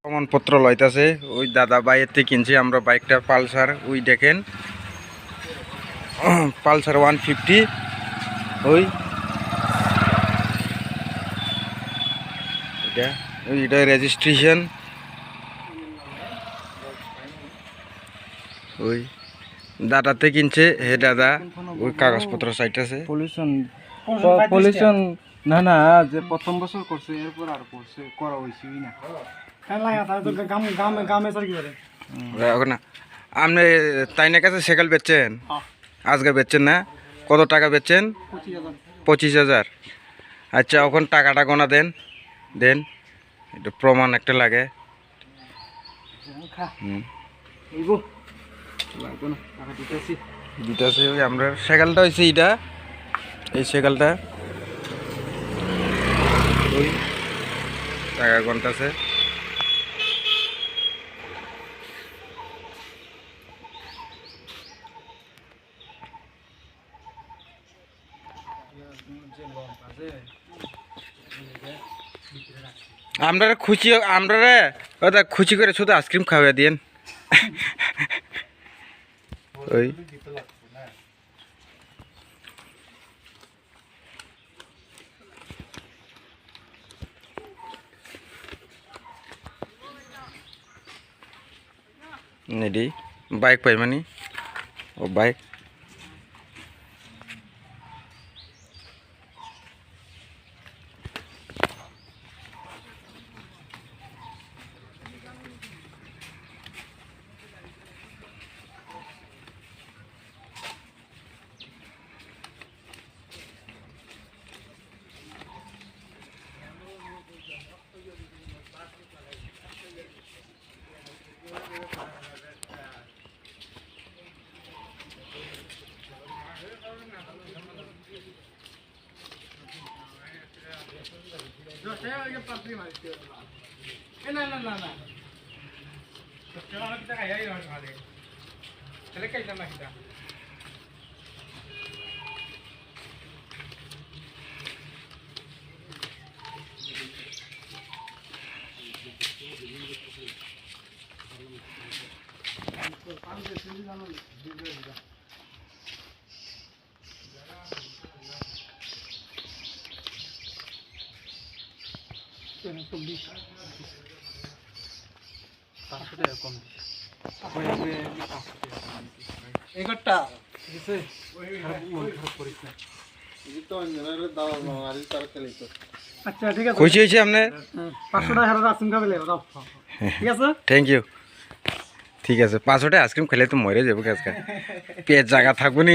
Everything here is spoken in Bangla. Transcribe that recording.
প্রমাণপত্র লইতাছে ওই দাদা বাইরের থেকে কিনছি আমরা বাইকটা পালসার। ওই দেখেন পালসার 150 ওই এটা রেজিস্ট্রেশন। ওই দাদাতে কিনছে হে দাদা ওই কাগজপত্র চাইতেছে। পলিউশন না না যে প্রথম বছর করছে এরপর আর করছে করা হইছে না আপনি তাইনের কাছে সাইকেল বেচছেন? আজকে বেচছেন না? কত টাকা বেচছেন? 25,000। আচ্ছা ওখানে টাকাটা গোনা দেন দেন, একটু প্রমাণ একটা লাগে। দিতেছে ওই আমরা সাইকেলটা হয়েছে এটা, এই সাইকেলটা ওই টাকা গন্তাছে। আমরা খুশি, আমরা খুশি করে শুধু আইসক্রিম খাওয়া দিয়েন। ওই নেডি বাইক পাইমানি ও বাইক খুশি হয়েছে আপনার? 500 টাকা আইসক্রিম খাবে ঠিক আছে, থ্যাংক ইউ। ঠিক আছে 500 টাকা আইসক্রিম খেলে তো মরে যাবো, আজকে পেট জায়গা থাকবো নি।